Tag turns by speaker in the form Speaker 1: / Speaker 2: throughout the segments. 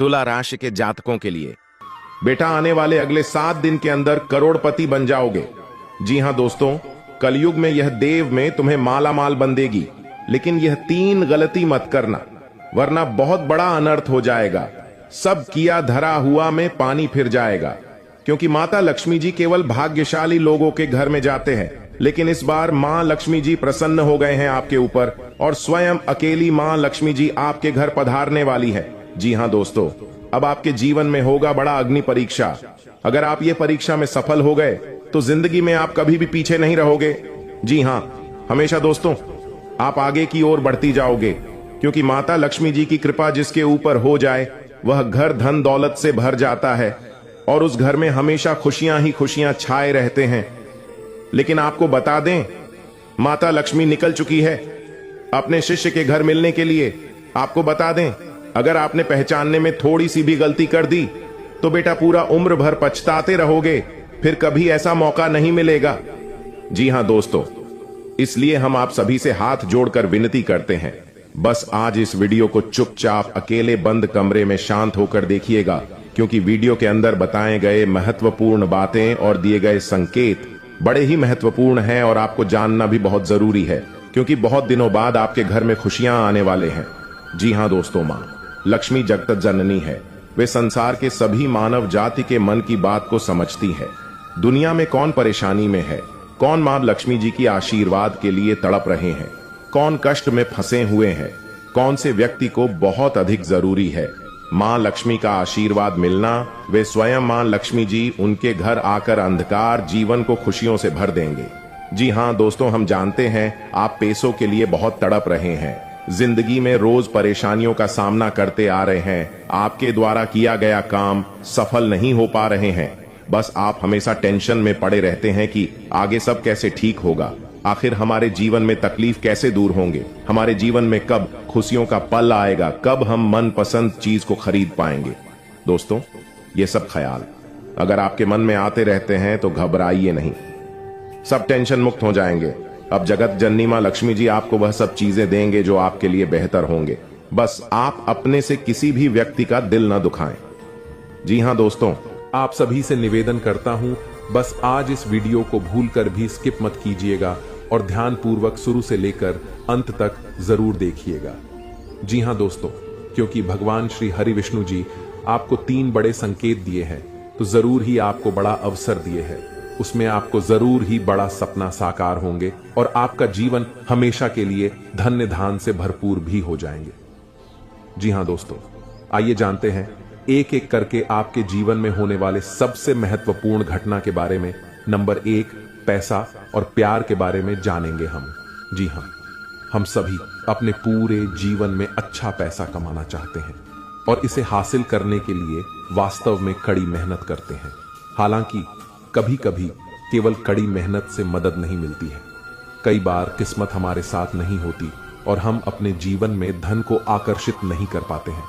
Speaker 1: तुला राशि के जातकों के लिए
Speaker 2: बेटा आने वाले अगले 7 दिन के अंदर करोड़पति बन जाओगे। जी हां दोस्तों, कलयुग में यह देव में तुम्हें माला माल बन देगी, लेकिन यह 3 गलती मत करना, वरना बहुत बड़ा अनर्थ हो जाएगा। सब किया धरा हुआ में पानी फिर जाएगा, क्योंकि माता लक्ष्मी जी केवल भाग्यशाली लोगों के घर में जाते हैं। लेकिन इस बार मां लक्ष्मी जी प्रसन्न हो गए हैं आपके ऊपर, और स्वयं अकेली मां लक्ष्मी जी आपके घर पधारने वाली है। जी हां दोस्तों, अब आपके जीवन में होगा बड़ा अग्नि परीक्षा। अगर आप ये परीक्षा में सफल हो गए तो जिंदगी में आप कभी भी पीछे नहीं रहोगे। जी हां, हमेशा दोस्तों आप आगे की ओर बढ़ती जाओगे, क्योंकि माता लक्ष्मी जी की कृपा जिसके ऊपर हो जाए वह घर धन दौलत से भर जाता है, और उस घर में हमेशा खुशियां ही खुशियां छाए रहते हैं। लेकिन आपको बता दें, माता लक्ष्मी निकल चुकी है अपने शिष्य के घर मिलने के लिए। आपको बता दें, अगर आपने पहचानने में थोड़ी सी भी गलती कर दी तो बेटा पूरा उम्र भर पछताते रहोगे, फिर कभी ऐसा मौका नहीं मिलेगा। जी हां दोस्तों, इसलिए हम आप सभी से हाथ जोड़कर विनती करते हैं, बस आज इस वीडियो को चुपचाप अकेले बंद कमरे में शांत होकर देखिएगा, क्योंकि वीडियो के अंदर बताए गए महत्वपूर्ण बातें और दिए गए संकेत बड़े ही महत्वपूर्ण हैं और आपको जानना भी बहुत जरूरी है, क्योंकि बहुत दिनों बाद आपके घर में खुशियां आने वाले हैं। जी हां दोस्तों, मां लक्ष्मी जगत जननी है। वे संसार के सभी मानव जाति के मन की बात को समझती है। दुनिया में कौन परेशानी में है, कौन मां लक्ष्मी जी की आशीर्वाद के लिए तड़प रहे हैं, कौन कष्ट में फंसे हुए हैं, कौन से व्यक्ति को बहुत अधिक जरूरी है मां लक्ष्मी का आशीर्वाद मिलना, वे स्वयं मां लक्ष्मी जी उनके घर आकर अंधकार जीवन को खुशियों से भर देंगे। जी हां दोस्तों, हम जानते हैं आप पैसों के लिए बहुत तड़प रहे हैं, जिंदगी में रोज परेशानियों का सामना करते आ रहे हैं, आपके द्वारा किया गया काम सफल नहीं हो पा रहे हैं। बस आप हमेशा टेंशन में पड़े रहते हैं कि आगे सब कैसे ठीक होगा, आखिर हमारे जीवन में तकलीफ कैसे दूर होंगे, हमारे जीवन में कब खुशियों का पल आएगा, कब हम मनपसंद चीज को खरीद पाएंगे। दोस्तों, ये सब ख्याल अगर आपके मन में आते रहते हैं तो घबराइए नहीं, सब टेंशन मुक्त हो जाएंगे। अब जगत जननी मां लक्ष्मी जी आपको वह सब चीजें देंगे जो आपके लिए बेहतर होंगे। बस आप अपने से किसी भी व्यक्ति का दिल न दुखाएं। जी हां दोस्तों, आप सभी से निवेदन करता हूं, बस आज इस वीडियो को भूलकर भी स्किप मत कीजिएगा और ध्यान पूर्वक शुरू से लेकर अंत तक जरूर देखिएगा। जी हां दोस्तों, क्योंकि भगवान श्री हरि विष्णु जी आपको 3 बड़े संकेत दिए हैं, तो जरूर ही आपको बड़ा अवसर दिए हैं। उसमें आपको जरूर ही बड़ा सपना साकार होंगे और आपका जीवन हमेशा के लिए धन्य धान से भरपूर भी हो जाएंगे। जी हां दोस्तों, आइए जानते हैं एक एक करके आपके जीवन में होने वाले सबसे महत्वपूर्ण घटना के बारे में। नंबर 1, पैसा और प्यार के बारे में जानेंगे हम। जी हां, हम सभी अपने पूरे जीवन में अच्छा पैसा कमाना चाहते हैं और इसे हासिल करने के लिए वास्तव में कड़ी मेहनत करते हैं। हालांकि कभी कभी केवल कड़ी मेहनत से मदद नहीं मिलती है, कई बार किस्मत हमारे साथ नहीं होती और हम अपने जीवन में धन को आकर्षित नहीं कर पाते हैं।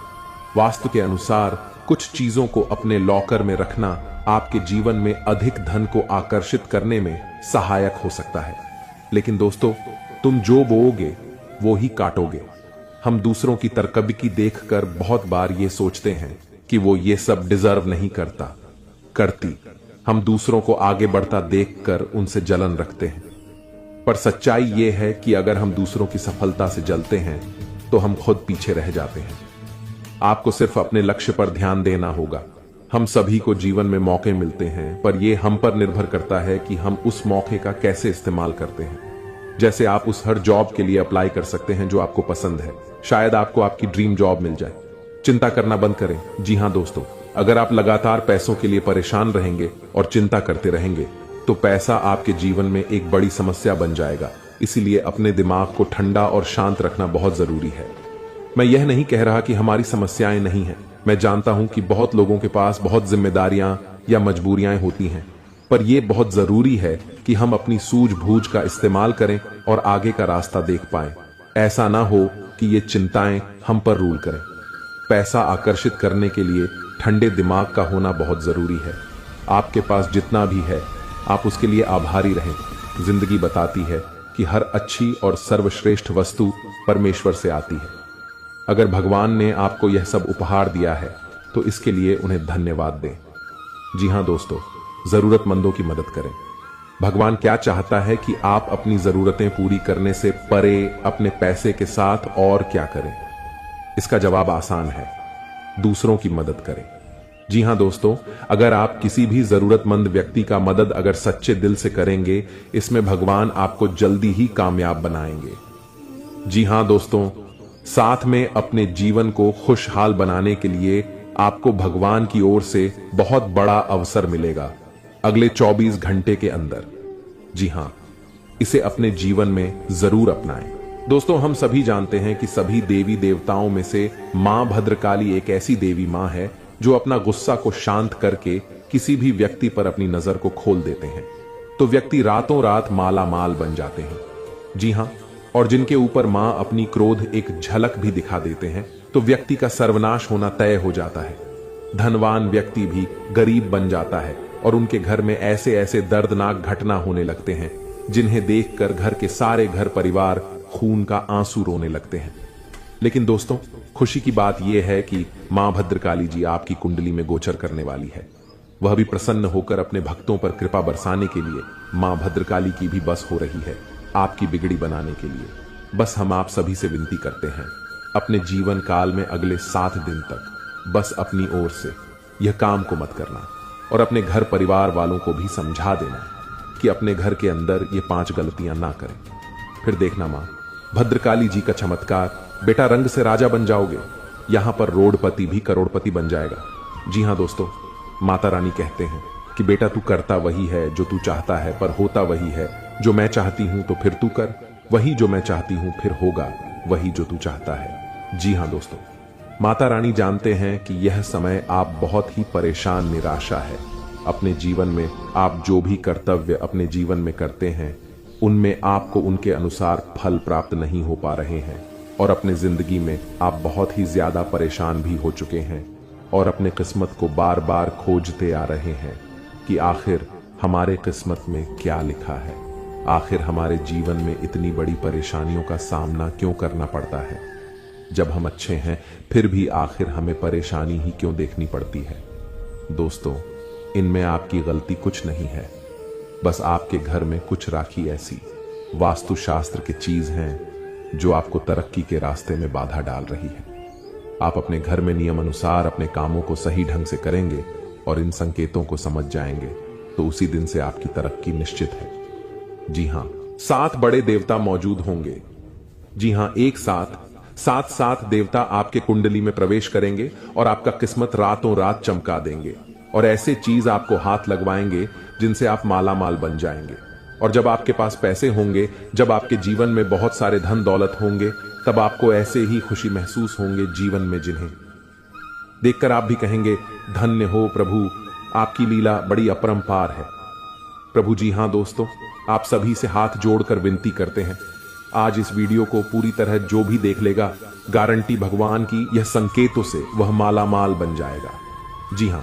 Speaker 2: वास्तु के अनुसार कुछ चीजों को अपने लॉकर में रखना आपके जीवन में अधिक धन को आकर्षित करने में सहायक हो सकता है। लेकिन दोस्तों, तुम जो बोओगे वो ही काटोगे। हम दूसरों की तरकबकी देखकर बहुत बार ये सोचते हैं कि वो ये सब डिजर्व नहीं करती। हम दूसरों को आगे बढ़ता देखकर उनसे जलन रखते हैं, पर सच्चाई ये है कि अगर हम दूसरों की सफलता से जलते हैं तो हम खुद पीछे रह जाते हैं। आपको सिर्फ अपने लक्ष्य पर ध्यान देना होगा। हम सभी को जीवन में मौके मिलते हैं, पर यह हम पर निर्भर करता है कि हम उस मौके का कैसे इस्तेमाल करते हैं। जैसे आप उस हर जॉब के लिए अप्लाई कर सकते हैं जो आपको पसंद है, शायद आपको आपकी ड्रीम जॉब मिल जाए। चिंता करना बंद करें। जी हां दोस्तों, अगर आप लगातार पैसों के लिए परेशान रहेंगे और चिंता करते रहेंगे तो पैसा आपके जीवन में एक बड़ी समस्या बन जाएगा। इसीलिए अपने दिमाग को ठंडा और शांत रखना बहुत जरूरी है। मैं यह नहीं कह रहा कि हमारी समस्याएं नहीं हैं। मैं जानता हूं कि बहुत लोगों के पास बहुत जिम्मेदारियां या मजबूरियां होती हैं, पर यह बहुत जरूरी है कि हम अपनी सूझबूझ का इस्तेमाल करें और आगे का रास्ता देख पाएं। ऐसा ना हो कि ये चिंताएं हम पर रूल करें। पैसा आकर्षित करने के लिए ठंडे दिमाग का होना बहुत जरूरी है। आपके पास जितना भी है आप उसके लिए आभारी रहें। जिंदगी बताती है कि हर अच्छी और सर्वश्रेष्ठ वस्तु परमेश्वर से आती है। अगर भगवान ने आपको यह सब उपहार दिया है तो इसके लिए उन्हें धन्यवाद दें। जी हां दोस्तों, जरूरतमंदों की मदद करें। भगवान क्या चाहता है कि आप अपनी जरूरतें पूरी करने से परे अपने पैसे के साथ और क्या करें? इसका जवाब आसान है, दूसरों की मदद करें। जी हां दोस्तों, अगर आप किसी भी जरूरतमंद व्यक्ति का मदद अगर सच्चे दिल से करेंगे, इसमें भगवान आपको जल्दी ही कामयाब बनाएंगे। जी हां दोस्तों, साथ में अपने जीवन को खुशहाल बनाने के लिए आपको भगवान की ओर से बहुत बड़ा अवसर मिलेगा अगले 24 घंटे के अंदर। जी हां, इसे अपने जीवन में जरूर अपनाएं। दोस्तों, हम सभी जानते हैं कि सभी देवी देवताओं में से मां भद्रकाली एक ऐसी देवी मां है जो अपना गुस्सा को शांत करके किसी भी व्यक्ति पर अपनी नजर को खोल देते हैं तो व्यक्ति रातों रात माला माल बन जाते हैं। जी हां, और जिनके ऊपर मां अपनी क्रोध एक झलक भी दिखा देते हैं तो व्यक्ति का सर्वनाश होना तय हो जाता है। धनवान व्यक्ति भी गरीब बन जाता है और उनके घर में ऐसे ऐसे दर्दनाक घटना होने लगते हैं जिन्हें देखकर घर के सारे घर परिवार खून का आंसू रोने लगते हैं। लेकिन दोस्तों, खुशी की बात यह है कि मां भद्रकाली जी आपकी कुंडली में गोचर करने वाली है। वह भी प्रसन्न होकर अपने भक्तों पर कृपा बरसाने के लिए मां भद्रकाली की भी बस हो रही है आपकी बिगड़ी बनाने के लिए। बस हम आप सभी से विनती करते हैं, अपने जीवन काल में अगले 7 दिन तक बस अपनी ओर से यह काम को मत करना और अपने घर परिवार वालों को भी समझा देना कि अपने घर के अंदर ये 5 गलतियां ना करें। फिर देखना मां भद्रकाली जी का चमत्कार, बेटा रंग से राजा बन जाओगे, यहां पर रोडपति भी करोड़पति बन जाएगा। जी हां दोस्तों, माता रानी कहते हैं कि बेटा तू करता वही है जो तू चाहता है, पर होता वही है जो मैं चाहती हूं, तो फिर तू कर वही जो मैं चाहती हूं, फिर होगा वही जो तू चाहता है। जी हां दोस्तों, माता रानी जानते हैं कि यह समय आप बहुत ही परेशान निराशा है। अपने जीवन में आप जो भी कर्तव्य अपने जीवन में करते हैं उनमें आपको उनके अनुसार फल प्राप्त नहीं हो पा रहे हैं और अपने जिंदगी में आप बहुत ही ज्यादा परेशान भी हो चुके हैं और अपने किस्मत को बार बार खोजते आ रहे हैं कि आखिर हमारे किस्मत में क्या लिखा है, आखिर हमारे जीवन में इतनी बड़ी परेशानियों का सामना क्यों करना पड़ता है। जब हम अच्छे हैं फिर भी आखिर हमें परेशानी ही क्यों देखनी पड़ती है। दोस्तों, इनमें आपकी गलती कुछ नहीं है, बस आपके घर में कुछ राखी ऐसी वास्तुशास्त्र की चीज हैं जो आपको तरक्की के रास्ते में बाधा डाल रही है। आप अपने घर में नियम अनुसार अपने कामों को सही ढंग से करेंगे और इन संकेतों को समझ जाएंगे तो उसी दिन से आपकी तरक्की निश्चित है। जी हां, 7 बड़े देवता मौजूद होंगे। जी हां, एक साथ 7 देवता आपके कुंडली में प्रवेश करेंगे और आपका किस्मत रातों रात चमका देंगे और ऐसे चीज आपको हाथ लगवाएंगे जिनसे आप माला माल बन जाएंगे। और जब आपके पास पैसे होंगे, जब आपके जीवन में बहुत सारे धन दौलत होंगे, तब आपको ऐसे ही खुशी महसूस होंगे जीवन में जिन्हें देखकर आप भी कहेंगे, धन्य हो प्रभु, आपकी लीला बड़ी अपरंपार है। प्रभु जी हां दोस्तों, आप सभी से हाथ जोड़कर विनती करते हैं, आज इस वीडियो को पूरी तरह जो भी देख लेगा, गारंटी भगवान की यह संकेतों से वह माला माल बन जाएगा। जी हां,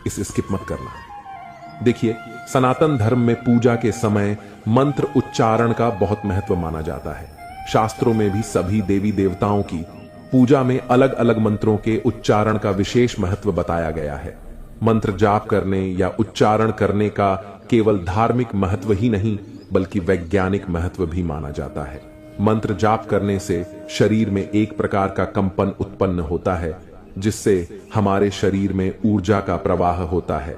Speaker 2: इसे स्किप मत करना। देखिए, सनातन धर्म में पूजा के समय मंत्र उच्चारण का बहुत महत्व माना जाता है। शास्त्रों में भी सभी देवी देवताओं की पूजा में अलग अलग मंत्रों के उच्चारण का विशेष महत्व बताया गया है। मंत्र जाप करने या उच्चारण करने का केवल धार्मिक महत्व ही नहीं बल्कि वैज्ञानिक महत्व भी माना जाता है। मंत्र जाप करने से शरीर में एक प्रकार का कंपन उत्पन्न होता है जिससे हमारे शरीर में ऊर्जा का प्रवाह होता है।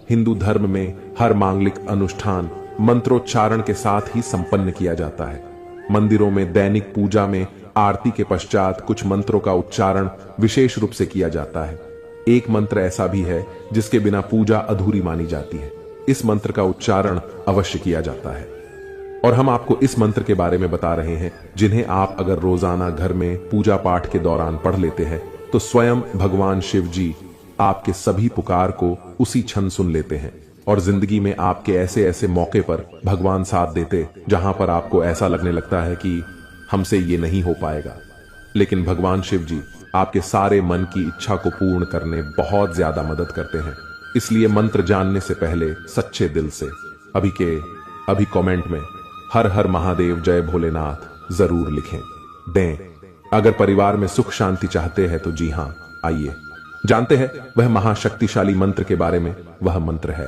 Speaker 2: हिंदू धर्म में हर मांगलिक अनुष्ठान मंत्रोच्चारण के साथ ही संपन्न किया जाता है। मंदिरों में दैनिक पूजा में आरती के पश्चात कुछ मंत्रों का उच्चारण विशेष रूप से किया जाता है। एक मंत्र ऐसा भी है जिसके बिना पूजा अधूरी मानी जाती है। इस मंत्र का उच्चारण अवश्य किया जाता है और हम आपको इस मंत्र के बारे में बता रहे हैं जिन्हें आप अगर रोजाना घर में पूजा पाठ के दौरान पढ़ लेते हैं तो स्वयं भगवान शिव जी आपके सभी पुकार को उसी क्षण सुन लेते हैं और जिंदगी में आपके ऐसे ऐसे मौके पर भगवान साथ देते जहां पर आपको ऐसा लगने लगता है कि हमसे ये नहीं हो पाएगा, लेकिन भगवान शिव जी आपके सारे मन की इच्छा को पूर्ण करने बहुत ज्यादा मदद करते हैं। इसलिए मंत्र जानने से पहले सच्चे दिल से अभी कमेंट में हर हर महादेव जय भोलेनाथ जरूर लिखें दें। अगर परिवार में सुख शांति चाहते हैं तो जी हां, आइए
Speaker 3: जानते हैं वह महाशक्तिशाली मंत्र के बारे में? वह मंत्र है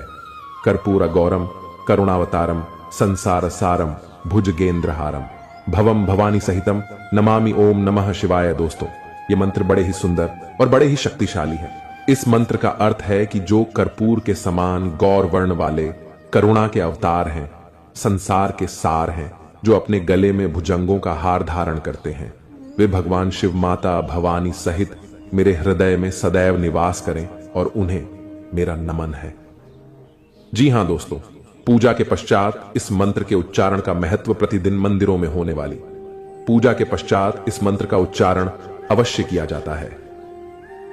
Speaker 3: कर्पूर गौरम करुणावतारम संसार सारम भुजगेंद्रहारम भवम भवानी सहितम नमामि ओम नमः शिवाय। दोस्तों, यह मंत्र बड़े ही सुंदर और बड़े ही शक्तिशाली है। इस मंत्र का अर्थ है कि जो कर्पूर के समान गौर वर्ण वाले करुणा के अवतार हैं, संसार के सार हैं, जो अपने गले में भुजंगों का हार धारण करते हैं, वे भगवान शिव माता भवानी सहित मेरे हृदय में सदैव निवास करें और उन्हें मेरा नमन है। जी हां दोस्तों, पूजा के पश्चात इस मंत्र के उच्चारण का महत्व प्रतिदिन मंदिरों में होने वाली पूजा के पश्चात इस मंत्र का उच्चारण अवश्य किया जाता है।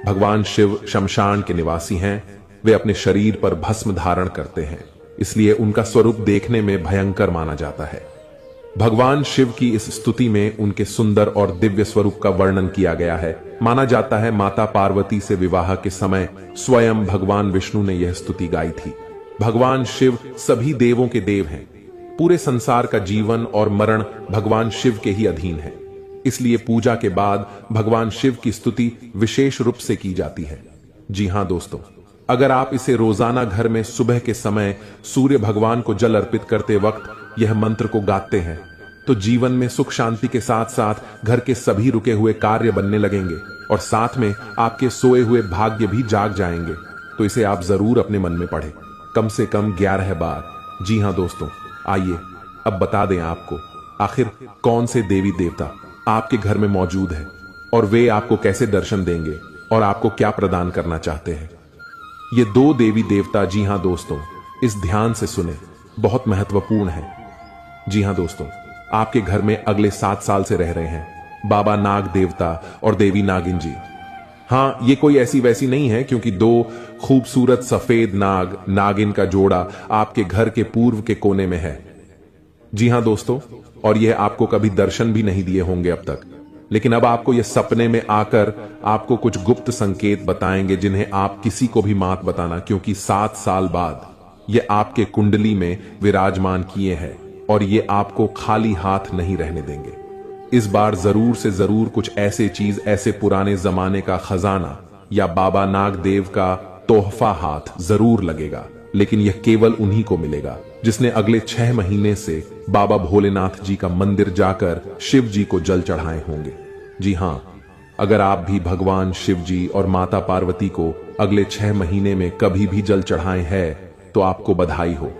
Speaker 3: भगवान शिव शमशान के निवासी हैं। वे अपने शरीर पर भस्म धारण करते हैं, इसलिए उनका स्वरूप देखने में भयंकर माना जाता है। भगवान शिव की इस स्तुति में उनके सुंदर और दिव्य स्वरूप का वर्णन किया गया है। माना जाता है माता पार्वती से विवाह के समय स्वयं भगवान विष्णु ने यह स्तुति गाई थी। भगवान शिव सभी देवों के देव हैं। पूरे संसार का जीवन और मरण भगवान शिव के ही अधीन है, इसलिए पूजा के बाद भगवान शिव की स्तुति विशेष रूप से की जाती है। जी हां दोस्तों, अगर आप इसे रोजाना घर में सुबह के समय सूर्य भगवान को जल अर्पित करते वक्त यह मंत्र को गाते हैं तो जीवन में सुख शांति के साथ साथ घर के सभी रुके हुए कार्य बनने लगेंगे और साथ में आपके सोए हुए भाग्य भी जाग जाएंगे। तो इसे आप जरूर अपने मन में पढ़ें, कम से कम 11 बार। जी हां दोस्तों, आइए अब बता दें आपको आखिर कौन से देवी देवता आपके घर में मौजूद है और वे आपको कैसे दर्शन देंगे और आपको क्या प्रदान करना चाहते हैं। ये 2 देवी देवता, जी हां दोस्तों, इस ध्यान से सुने, बहुत महत्वपूर्ण है। जी हां दोस्तों, आपके घर में अगले 7 साल से रह रहे हैं बाबा नाग देवता और देवी नागिन जी। हां, ये कोई ऐसी वैसी नहीं है, क्योंकि 2 खूबसूरत सफेद नाग नागिन का जोड़ा आपके घर के पूर्व के कोने में है। जी हां दोस्तों, और यह आपको कभी दर्शन भी नहीं दिए होंगे अब तक, लेकिन अब आपको यह सपने में आकर आपको कुछ गुप्त संकेत बताएंगे जिन्हें आप किसी को भी मत बताना, क्योंकि 7 साल बाद ये आपके कुंडली में विराजमान किए हैं और ये आपको खाली हाथ नहीं रहने देंगे। इस बार जरूर से जरूर कुछ ऐसे चीज, ऐसे पुराने जमाने का खजाना या बाबा नाग देव का तोहफा हाथ जरूर लगेगा, लेकिन यह केवल उन्हीं को मिलेगा जिसने अगले 6 महीने से बाबा भोलेनाथ जी का मंदिर जाकर शिव जी को जल चढ़ाए होंगे। जी हां, अगर आप भी भगवान शिव जी और माता पार्वती को अगले 6 महीने में कभी भी जल चढ़ाए हैं तो आपको बधाई हो।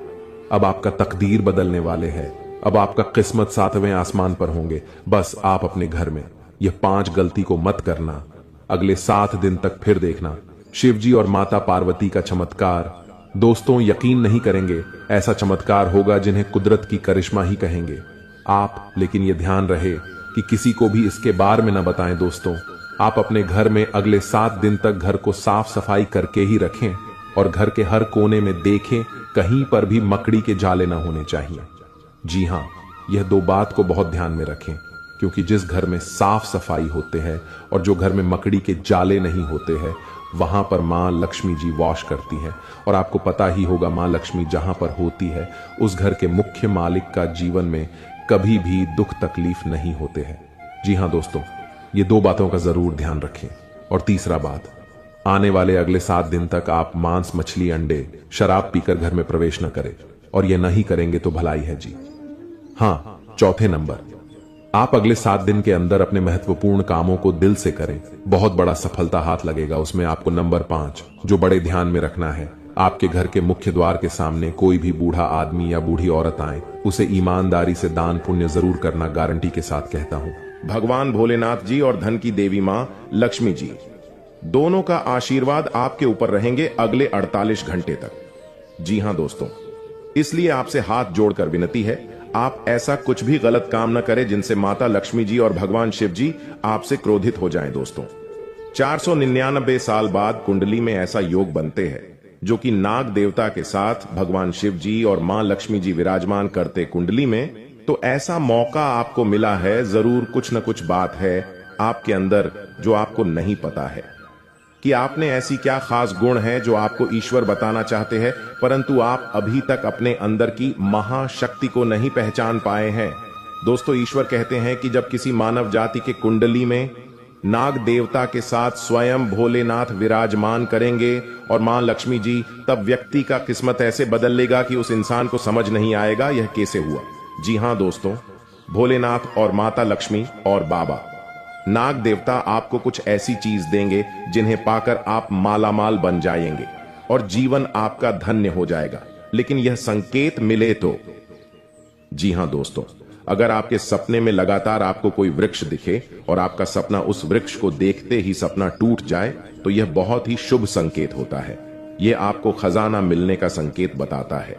Speaker 3: अब आपका तकदीर बदलने वाले हैं। अब आपका किस्मत 7वें आसमान पर होंगे। बस आप अपने घर में यह 5 गलती को मत करना। अगले 7 दिन तक फिर देखना शिव जी और माता पार्वती का चमत्कार। दोस्तों, यकीन नहीं करेंगे, ऐसा चमत्कार होगा जिन्हें कुदरत की करिश्मा ही कहेंगे आप। लेकिन यह ध्यान रहे कि किसी को भी इसके बारे में न बताएं। दोस्तों, आप अपने घर में अगले 7 दिन तक घर को साफ सफाई करके ही रखें और घर के हर कोने में देखें, कहीं पर भी मकड़ी के जाले न होने चाहिए। जी हां, यह 2 बात को बहुत ध्यान में रखें, क्योंकि जिस घर में साफ सफाई होते हैं और जो घर में मकड़ी के जाले नहीं होते हैं, वहां पर मां लक्ष्मी जी वास करती है। और आपको पता ही होगा, मां लक्ष्मी जहां पर होती है उस घर के मुख्य मालिक का जीवन में कभी भी दुख तकलीफ नहीं होते हैं। जी हां दोस्तों, ये 2 बातों का जरूर ध्यान रखें। और तीसरा बात, आने वाले अगले 7 दिन तक आप मांस, मछली, अंडे, शराब पीकर घर में प्रवेश न करें, और यह नहीं करेंगे तो भलाई है जी। हां, चौथे नंबर, आप अगले 7 दिन के अंदर अपने महत्वपूर्ण कामों को दिल से करें, बहुत बड़ा सफलता हाथ लगेगा। उसमें आपको नंबर 5 जो बड़े ध्यान में रखना है, आपके घर के मुख्य द्वार के सामने कोई भी बूढ़ा आदमी या बूढ़ी औरत आए, उसे ईमानदारी से दान पुण्य जरूर करना, गारंटी के साथ कहता हूं।
Speaker 2: भगवान भोलेनाथ जी और धन की देवी मां लक्ष्मी जी दोनों का आशीर्वाद आपके ऊपर रहेंगे अगले 48 घंटे तक। जी हां दोस्तों, इसलिए आपसे हाथ जोड़कर विनती है, आप ऐसा कुछ भी गलत काम न करें जिनसे माता लक्ष्मी जी और भगवान शिव जी आपसे क्रोधित हो जाएं। दोस्तों, 499 साल बाद कुंडली में ऐसा योग बनते हैं जो कि नाग देवता के साथ भगवान शिव जी और मां लक्ष्मी जी विराजमान करते कुंडली में, तो ऐसा मौका आपको मिला है। जरूर कुछ न कुछ बात है आपके अंदर जो आपको नहीं पता है कि आपने ऐसी क्या खास गुण है जो आपको ईश्वर बताना चाहते हैं, परंतु आप अभी तक अपने अंदर की महाशक्ति को नहीं पहचान पाए हैं। दोस्तों, ईश्वर कहते हैं कि जब किसी मानव जाति के कुंडली में नाग देवता के साथ स्वयं भोलेनाथ विराजमान करेंगे और मां लक्ष्मी जी, तब व्यक्ति का किस्मत ऐसे बदल लेगा कि उस इंसान को समझ नहीं आएगा यह कैसे हुआ। जी हां दोस्तों, भोलेनाथ और माता लक्ष्मी और बाबा नाग देवता आपको कुछ ऐसी चीज देंगे जिन्हें पाकर आप मालामाल बन जाएंगे और जीवन आपका धन्य हो जाएगा। लेकिन यह संकेत मिले तो। जी हां दोस्तों, अगर आपके सपने में लगातार आपको कोई वृक्ष दिखे और आपका सपना उस वृक्ष को देखते ही सपना टूट जाए तो यह बहुत ही शुभ संकेत होता है। यह आपको खजाना मिलने का संकेत बताता है।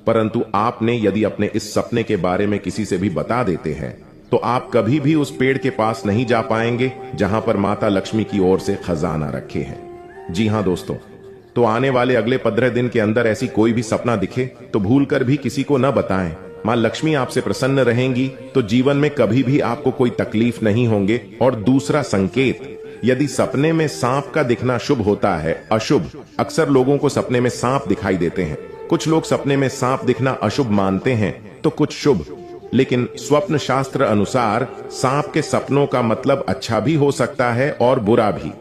Speaker 2: परंतु आपने यदि अपने इस सपने के बारे में किसी से भी बता देते हैं तो आप कभी भी उस पेड़ के पास नहीं जा पाएंगे जहां पर माता लक्ष्मी की ओर से खजाना रखे हैं। जी हां दोस्तों, तो आने वाले अगले 15 दिन के अंदर ऐसी कोई भी सपना दिखे तो भूलकर भी किसी को न बताएं। मां लक्ष्मी आपसे प्रसन्न रहेंगी तो जीवन में कभी भी आपको कोई तकलीफ नहीं होंगे। और दूसरा संकेत, यदि सपने में सांप का दिखना शुभ होता है अशुभ, अक्सर लोगों को सपने में सांप दिखाई देते हैं। कुछ लोग सपने में सांप दिखना अशुभ मानते हैं तो कुछ शुभ। लेकिन स्वप्न शास्त्र अनुसार सांप के सपनों का मतलब अच्छा भी हो सकता है और बुरा भी।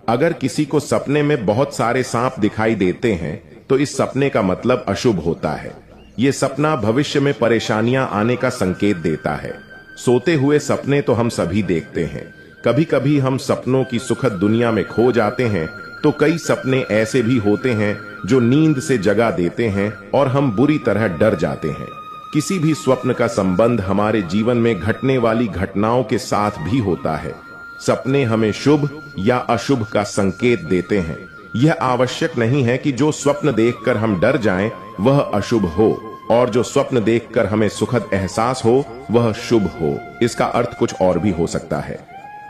Speaker 2: अगर किसी को सपने में बहुत सारे सांप दिखाई देते हैं तो इस सपने का मतलब अशुभ होता है। यह सपना भविष्य में परेशानियां आने का संकेत देता है। सोते हुए सपने तो हम सभी देखते हैं। कभी कभी हम सपनों की सुखद दुनिया में खो जाते हैं तो कई सपने ऐसे भी होते हैं जो नींद से जगा देते हैं और हम बुरी तरह डर जाते हैं। किसी भी स्वप्न का संबंध हमारे जीवन में घटने वाली घटनाओं के साथ भी होता है। सपने हमें शुभ या अशुभ का संकेत देते हैं। यह आवश्यक नहीं है कि जो स्वप्न देखकर हम डर जाएं वह अशुभ हो और जो स्वप्न देखकर हमें सुखद एहसास हो वह शुभ हो। इसका अर्थ कुछ और भी हो सकता है।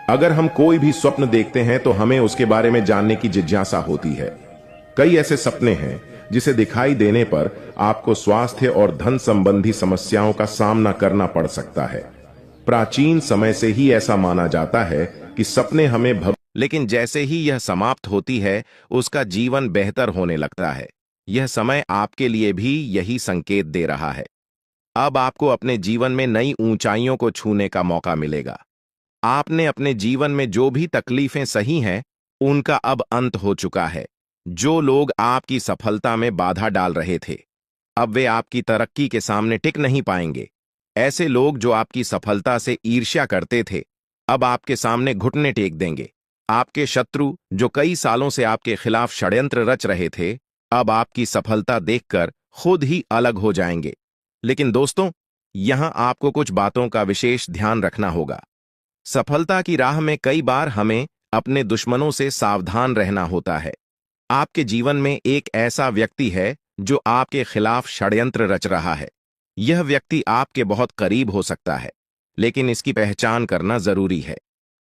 Speaker 2: अगर हम कोई भी स्वप्न देखते हैं तो हमें उसके बारे में जानने की जिज्ञासा होती है। कई ऐसे सपने हैं जिसे दिखाई देने पर आपको स्वास्थ्य और धन संबंधी समस्याओं का सामना करना पड़ सकता है। प्राचीन समय से ही ऐसा माना जाता है कि सपने हमें
Speaker 1: लेकिन जैसे ही यह समाप्त होती है उसका जीवन बेहतर होने लगता है। यह समय आपके लिए भी यही संकेत दे रहा है। अब आपको अपने जीवन में नई ऊंचाइयों को छूने का मौका मिलेगा। आपने अपने जीवन में जो भी तकलीफें सही हैं उनका अब अंत हो चुका है। जो लोग आपकी सफलता में बाधा डाल रहे थे अब वे आपकी तरक्की के सामने टिक नहीं पाएंगे। ऐसे लोग जो आपकी सफलता से ईर्ष्या करते थे अब आपके सामने घुटने टेक देंगे। आपके शत्रु जो कई सालों से आपके खिलाफ षड्यंत्र रच रहे थे अब आपकी सफलता देखकर खुद ही अलग हो जाएंगे। लेकिन दोस्तों, यहां आपको कुछ बातों का विशेष ध्यान रखना होगा। सफलता की राह में कई बार हमें अपने दुश्मनों से सावधान रहना होता है। आपके जीवन में एक ऐसा व्यक्ति है जो आपके खिलाफ षड्यंत्र रच रहा है। यह व्यक्ति आपके बहुत करीब हो सकता है, लेकिन इसकी पहचान करना जरूरी है।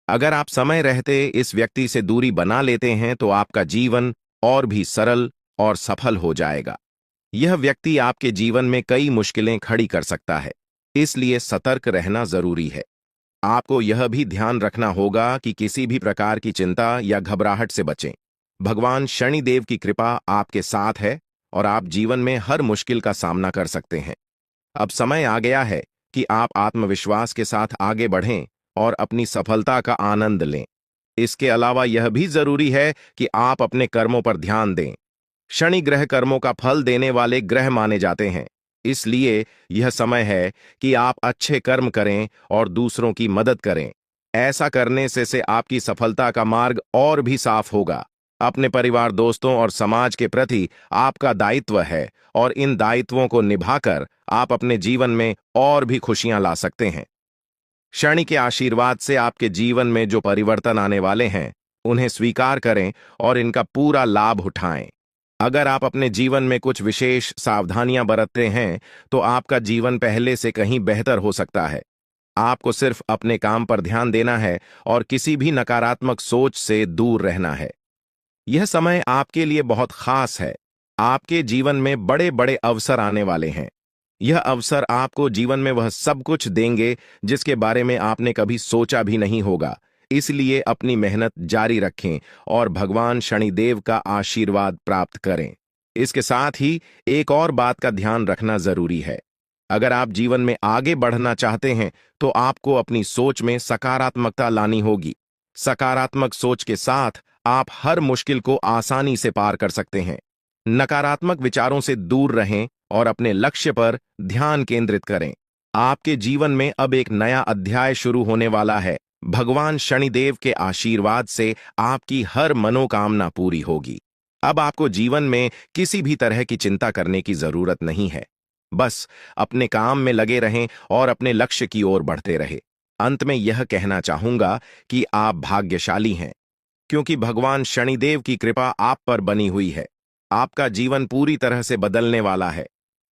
Speaker 1: अगर आप समय रहते इस व्यक्ति से दूरी बना लेते हैं तो आपका जीवन और भी सरल और सफल हो जाएगा। यह व्यक्ति आपके जीवन में कई मुश्किलें खड़ी कर सकता है, इसलिए सतर्क रहना जरूरी है। आपको यह भी ध्यान रखना होगा कि किसी भी प्रकार की चिंता या घबराहट से बचें। भगवान शनिदेव की कृपा आपके साथ है और आप जीवन में हर मुश्किल का सामना कर सकते हैं। अब समय आ गया है कि आप आत्मविश्वास के साथ आगे बढ़ें और अपनी सफलता का आनंद लें। इसके अलावा यह भी जरूरी है कि आप अपने कर्मों पर ध्यान दें। शनि ग्रह कर्मों का फल देने वाले ग्रह माने जाते हैं, इसलिए यह समय है कि आप अच्छे कर्म करें और दूसरों की मदद करें। ऐसा करने से आपकी सफलता का मार्ग और भी साफ होगा। अपने परिवार, दोस्तों और समाज के प्रति आपका दायित्व है और इन दायित्वों को निभाकर आप अपने जीवन में और भी खुशियां ला सकते हैं। शनि के आशीर्वाद से आपके जीवन में जो परिवर्तन आने वाले हैं उन्हें स्वीकार करें और इनका पूरा लाभ उठाएं। अगर आप अपने जीवन में कुछ विशेष सावधानियां बरतते हैं तो आपका जीवन पहले से कहीं बेहतर हो सकता है। आपको सिर्फ अपने काम पर ध्यान देना है और किसी भी नकारात्मक सोच से दूर रहना है। यह समय आपके लिए बहुत खास है। आपके जीवन में बड़े बड़े अवसर आने वाले हैं। यह अवसर आपको जीवन में वह सब कुछ देंगे जिसके बारे में आपने कभी सोचा भी नहीं होगा। इसलिए अपनी मेहनत जारी रखें और भगवान शनिदेव का आशीर्वाद प्राप्त करें। इसके साथ ही एक और बात का ध्यान रखना जरूरी है। अगर आप जीवन में आगे बढ़ना चाहते हैं तो आपको अपनी सोच में सकारात्मकता लानी होगी। सकारात्मक सोच के साथ आप हर मुश्किल को आसानी से पार कर सकते हैं। नकारात्मक विचारों से दूर रहें और अपने लक्ष्य पर ध्यान केंद्रित करें। आपके जीवन में अब एक नया अध्याय शुरू होने वाला है। भगवान शनिदेव के आशीर्वाद से आपकी हर मनोकामना पूरी होगी। अब आपको जीवन में किसी भी तरह की चिंता करने की जरूरत नहीं है। बस अपने काम में लगे रहें और अपने लक्ष्य की ओर बढ़ते रहें। अंत में यह कहना चाहूंगा कि आप भाग्यशाली हैं, क्योंकि भगवान शनिदेव की कृपा आप पर बनी हुई है। आपका जीवन पूरी तरह से बदलने वाला है।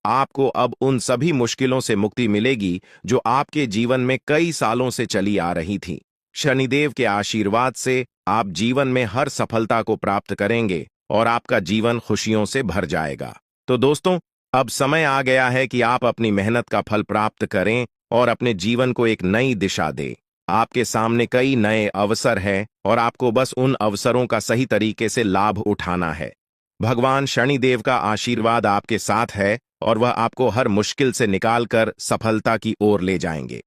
Speaker 1: आपको अब उन सभी मुश्किलों से मुक्ति मिलेगी जो आपके जीवन में कई सालों से चली आ रही थी। शनिदेव के आशीर्वाद से आप जीवन में हर सफलता को प्राप्त करेंगे और आपका जीवन खुशियों से भर जाएगा। तो दोस्तों, अब समय आ गया है कि आप अपनी मेहनत का फल प्राप्त करें और अपने जीवन को एक नई दिशा दें। आपके सामने कई नए अवसर हैं और आपको बस उन अवसरों का सही तरीके से लाभ उठाना है। भगवान शनिदेव का आशीर्वाद आपके साथ है और वह आपको हर मुश्किल से निकालकर सफलता की ओर ले जाएंगे।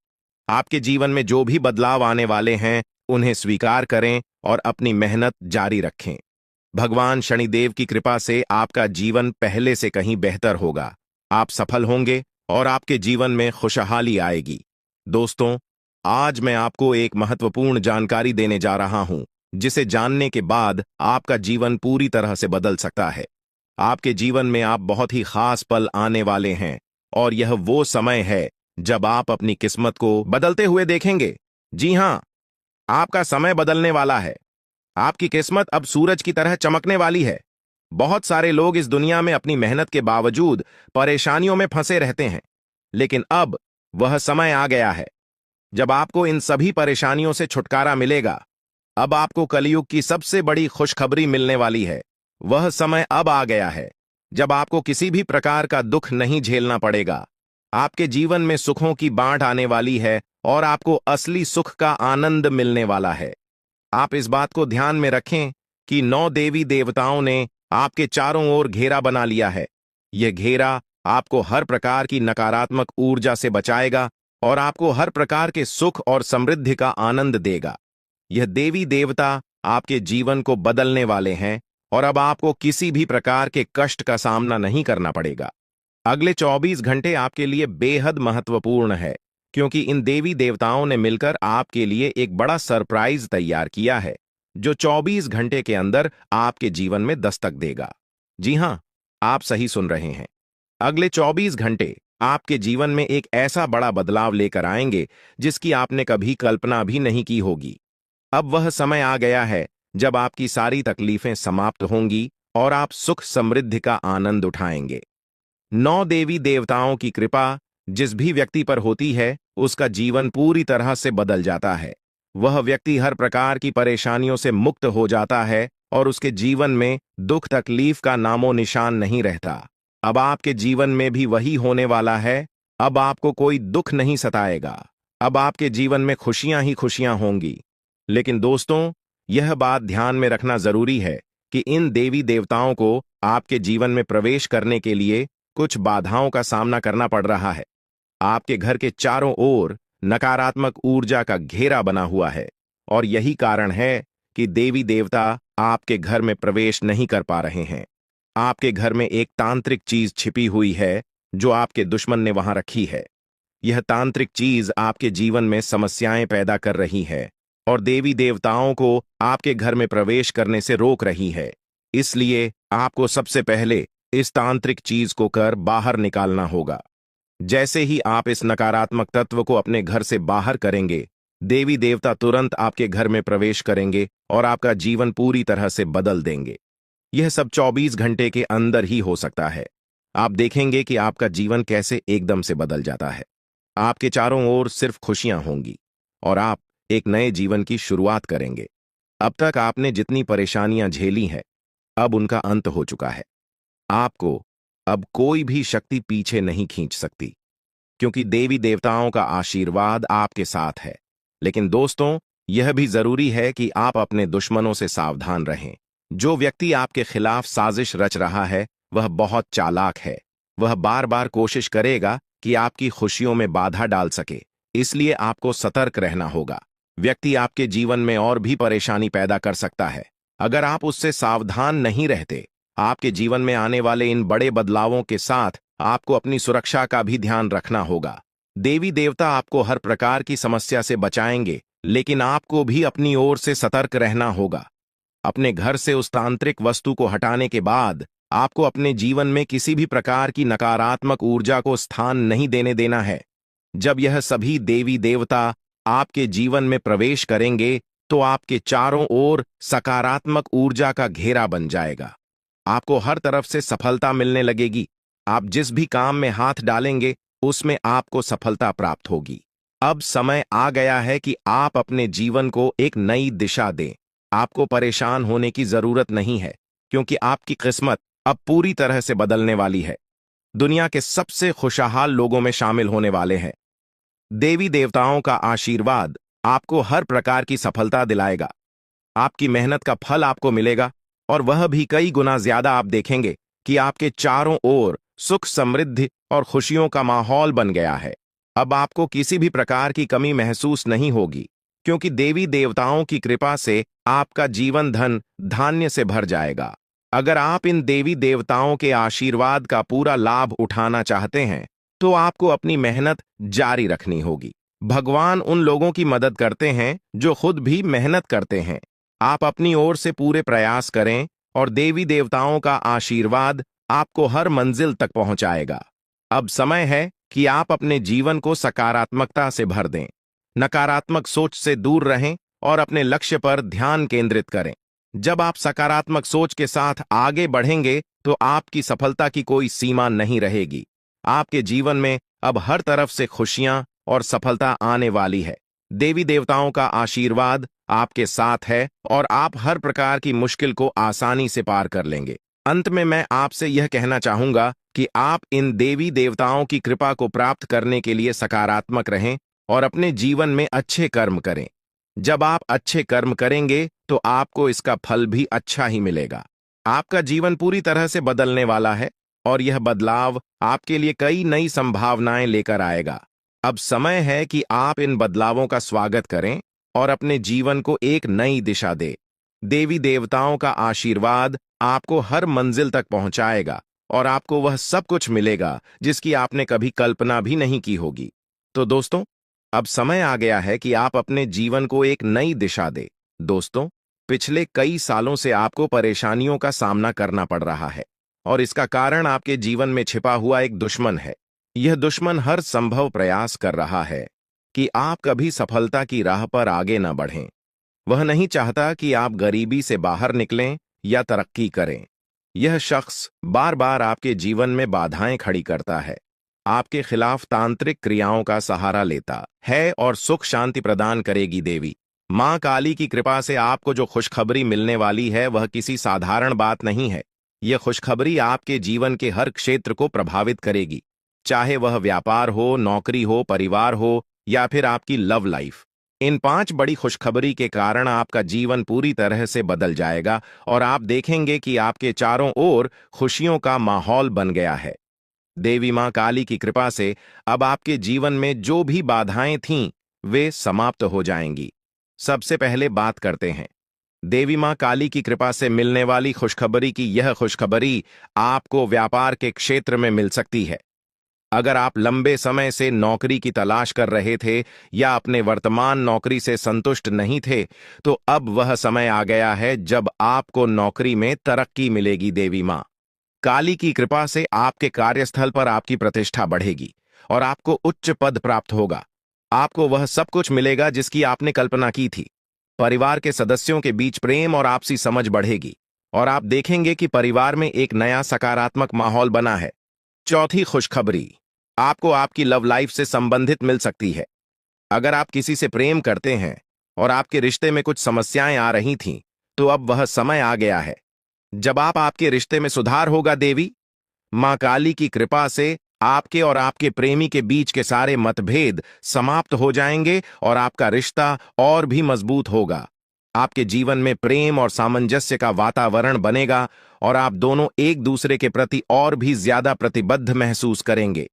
Speaker 1: आपके जीवन में जो भी बदलाव आने वाले हैं, उन्हें स्वीकार करें और अपनी मेहनत जारी रखें। भगवान शनिदेव की कृपा से आपका जीवन पहले से कहीं बेहतर होगा। आप सफल होंगे और आपके जीवन में खुशहाली आएगी। दोस्तों, आज मैं आपको एक महत्वपूर्ण जानकारी देने जा रहा हूं, जिसे जानने के बाद आपका जीवन पूरी तरह से बदल सकता है। आपके जीवन में आप बहुत ही खास पल आने वाले हैं और यह वो समय है जब आप अपनी किस्मत को बदलते हुए देखेंगे। जी हां, आपका समय बदलने वाला है। आपकी किस्मत अब सूरज की तरह चमकने वाली है। बहुत सारे लोग इस दुनिया में अपनी मेहनत के बावजूद परेशानियों में फंसे रहते हैं, लेकिन अब वह समय आ गया है जब आपको इन सभी परेशानियों से छुटकारा मिलेगा। अब आपको कलयुग की सबसे बड़ी खुशखबरी मिलने वाली है। वह समय अब आ गया है जब आपको किसी भी प्रकार का दुख नहीं झेलना पड़ेगा। आपके जीवन में सुखों की बाढ़ आने वाली है और आपको असली सुख का आनंद मिलने वाला है। आप इस बात को ध्यान में रखें कि 9 देवी देवताओं ने आपके चारों ओर घेरा बना लिया है। यह घेरा आपको हर प्रकार की नकारात्मक ऊर्जा से बचाएगा और आपको हर प्रकार के सुख और समृद्धि का आनंद देगा। यह देवी देवता आपके जीवन को बदलने वाले हैं और अब आपको किसी भी प्रकार के कष्ट का सामना नहीं करना पड़ेगा। अगले 24 घंटे आपके लिए बेहद महत्वपूर्ण है, क्योंकि इन देवी देवताओं ने मिलकर आपके लिए एक बड़ा सरप्राइज तैयार किया है, जो 24 घंटे के अंदर आपके जीवन में दस्तक देगा। जी हां, आप सही सुन रहे हैं। अगले 24 घंटे आपके जीवन में एक ऐसा बड़ा बदलाव लेकर आएंगे जिसकी आपने कभी कल्पना भी नहीं की होगी। अब वह समय आ गया है जब आपकी सारी तकलीफें समाप्त होंगी और आप सुख समृद्धि का आनंद उठाएंगे। 9 देवी देवताओं की कृपा जिस भी व्यक्ति पर होती है, उसका जीवन पूरी तरह से बदल जाता है। वह व्यक्ति हर प्रकार की परेशानियों से मुक्त हो जाता है और उसके जीवन में दुख तकलीफ का नामो निशान नहीं रहता। अब आपके जीवन में भी वही होने वाला है। अब आपको कोई दुख नहीं सताएगा। अब आपके जीवन में खुशियां ही खुशियां होंगी। लेकिन दोस्तों, यह बात ध्यान में रखना जरूरी है कि इन देवी देवताओं को आपके जीवन में प्रवेश करने के लिए कुछ बाधाओं का सामना करना पड़ रहा है। आपके घर के चारों ओर नकारात्मक ऊर्जा का घेरा बना हुआ है और यही कारण है कि देवी देवता आपके घर में प्रवेश नहीं कर पा रहे हैं। आपके घर में एक तांत्रिक चीज छिपी हुई है जो आपके दुश्मन ने वहां रखी है। यह तांत्रिक चीज आपके जीवन में समस्याएं पैदा कर रही है और देवी देवताओं को आपके घर में प्रवेश करने से रोक रही है। इसलिए आपको सबसे पहले इस तांत्रिक चीज को कर बाहर निकालना होगा। जैसे ही आप इस नकारात्मक तत्व को अपने घर से बाहर करेंगे, देवी देवता तुरंत आपके घर में प्रवेश करेंगे और आपका जीवन पूरी तरह से बदल देंगे। यह सब 24 घंटे के अंदर ही हो सकता है। आप देखेंगे कि आपका जीवन कैसे एकदम से बदल जाता है। आपके चारों ओर सिर्फ खुशियां होंगी और आप एक नए जीवन की शुरुआत करेंगे। अब तक आपने जितनी परेशानियां झेली हैं, अब उनका अंत हो चुका है। आपको अब कोई भी शक्ति पीछे नहीं खींच सकती, क्योंकि देवी देवताओं का आशीर्वाद आपके साथ है। लेकिन दोस्तों, यह भी जरूरी है कि आप अपने दुश्मनों से सावधान रहें। जो व्यक्ति आपके खिलाफ साजिश रच रहा है, वह बहुत चालाक है। वह बार बार कोशिश करेगा कि आपकी खुशियों में बाधा डाल सके। इसलिए आपको सतर्क रहना होगा। व्यक्ति आपके जीवन में और भी परेशानी पैदा कर सकता है। अगर आप उससे सावधान नहीं रहते, आपके जीवन में आने वाले इन बड़े बदलावों के साथ आपको अपनी सुरक्षा का भी ध्यान रखना होगा। देवी देवता आपको हर प्रकार की समस्या से बचाएंगे, लेकिन आपको भी अपनी ओर से सतर्क रहना होगा। अपने घर से उस तांत्रिक वस्तु को हटाने के बाद आपको अपने जीवन में किसी भी प्रकार की नकारात्मक ऊर्जा को स्थान नहीं देने देना है। जब यह सभी देवी देवता आपके जीवन में प्रवेश करेंगे तो आपके चारों ओर सकारात्मक ऊर्जा का घेरा बन जाएगा। आपको हर तरफ से सफलता मिलने लगेगी। आप जिस भी काम में हाथ डालेंगे उसमें आपको सफलता प्राप्त होगी। अब समय आ गया है कि आप अपने जीवन को एक नई दिशा दें। आपको परेशान होने की जरूरत नहीं है, क्योंकि आपकी किस्मत अब पूरी तरह से बदलने वाली है। दुनिया के सबसे खुशहाल लोगों में शामिल होने वाले हैं। देवी देवताओं का आशीर्वाद आपको हर प्रकार की सफलता दिलाएगा। आपकी मेहनत का फल आपको मिलेगा, और वह भी कई गुना ज्यादा। आप देखेंगे कि आपके चारों ओर सुख, समृद्धि और खुशियों का माहौल बन गया है। अब आपको किसी भी प्रकार की कमी महसूस नहीं होगी, क्योंकि देवी देवताओं की कृपा से आपका जीवन धन धान्य से भर जाएगा। अगर आप इन देवी देवताओं के आशीर्वाद का पूरा लाभ उठाना चाहते हैं तो आपको अपनी मेहनत जारी रखनी होगी। भगवान उन लोगों की मदद करते हैं जो खुद भी मेहनत करते हैं। आप अपनी ओर से पूरे प्रयास करें और देवी देवताओं का आशीर्वाद आपको हर मंजिल तक पहुंचाएगा। अब समय है कि आप अपने जीवन को सकारात्मकता से भर दें। नकारात्मक सोच से दूर रहें और अपने लक्ष्य पर ध्यान केंद्रित करें। जब आप सकारात्मक सोच के साथ आगे बढ़ेंगे तो आपकी सफलता की कोई सीमा नहीं रहेगी। आपके जीवन में अब हर तरफ से खुशियां और सफलता आने वाली है। देवी देवताओं का आशीर्वाद आपके साथ है और आप हर प्रकार की मुश्किल को आसानी से पार कर लेंगे। अंत में मैं आपसे यह कहना चाहूंगा कि आप इन देवी देवताओं की कृपा को प्राप्त करने के लिए सकारात्मक रहें और अपने जीवन में अच्छे कर्म करें। जब आप अच्छे कर्म करेंगे तो आपको इसका फल भी अच्छा ही मिलेगा। आपका जीवन पूरी तरह से बदलने वाला है और यह बदलाव आपके लिए कई नई संभावनाएं लेकर आएगा। अब समय है कि आप इन बदलावों का स्वागत करें और अपने जीवन को एक नई दिशा दें। देवी देवताओं का आशीर्वाद आपको हर मंजिल तक पहुंचाएगा और आपको वह सब कुछ मिलेगा जिसकी आपने कभी कल्पना भी नहीं की होगी। तो दोस्तों, अब समय आ गया है कि आप अपने जीवन को एक नई दिशा दें। दोस्तों, पिछले कई सालों से आपको परेशानियों का सामना करना पड़ रहा है और इसका कारण आपके जीवन में छिपा हुआ एक दुश्मन है। यह दुश्मन हर संभव प्रयास कर रहा है कि आप कभी सफलता की राह पर आगे न बढ़ें। वह नहीं चाहता कि आप गरीबी से बाहर निकलें या तरक्की करें। यह शख्स बार बार आपके जीवन में बाधाएं खड़ी करता है, आपके खिलाफ तांत्रिक क्रियाओं का सहारा लेता है और सुख शांति प्रदान करेगी देवी मां काली की कृपा से आपको जो खुशखबरी मिलने वाली है वह किसी साधारण बात नहीं है। यह खुशखबरी आपके जीवन के हर क्षेत्र को प्रभावित करेगी, चाहे वह व्यापार हो, नौकरी हो, परिवार हो या फिर आपकी लव लाइफ। इन 5 बड़ी खुशखबरी के कारण आपका जीवन पूरी तरह से बदल जाएगा और आप देखेंगे कि आपके चारों ओर खुशियों का माहौल बन गया है। देवी मां काली की कृपा से अब आपके जीवन में जो भी बाधाएं थीं वे समाप्त हो जाएंगी। सबसे पहले बात करते हैं देवी मां काली की कृपा से मिलने वाली खुशखबरी की। यह खुशखबरी आपको व्यापार के क्षेत्र में मिल सकती है। अगर आप लंबे समय से नौकरी की तलाश कर रहे थे या अपने वर्तमान नौकरी से संतुष्ट नहीं थे, तो अब वह समय आ गया है जब आपको नौकरी में तरक्की मिलेगी। देवी मां काली की कृपा से आपके कार्यस्थल पर आपकी प्रतिष्ठा बढ़ेगी और आपको उच्च पद प्राप्त होगा। आपको वह सब कुछ मिलेगा जिसकी आपने कल्पना की थी। परिवार के सदस्यों के बीच प्रेम और आपसी समझ बढ़ेगी और आप देखेंगे कि परिवार में एक नया सकारात्मक माहौल बना है। चौथी खुशखबरी आपको आपकी लव लाइफ से संबंधित मिल सकती है। अगर आप किसी से प्रेम करते हैं और आपके रिश्ते में कुछ समस्याएं आ रही थीं, तो अब वह समय आ गया है जब आपके रिश्ते में सुधार होगा। देवी मां काली की कृपा से आपके और आपके प्रेमी के बीच के सारे मतभेद समाप्त हो जाएंगे और आपका रिश्ता और भी मजबूत होगा। आपके जीवन में प्रेम और सामंजस्य का वातावरण बनेगा और आप दोनों एक दूसरे के प्रति और भी ज्यादा प्रतिबद्ध महसूस करेंगे।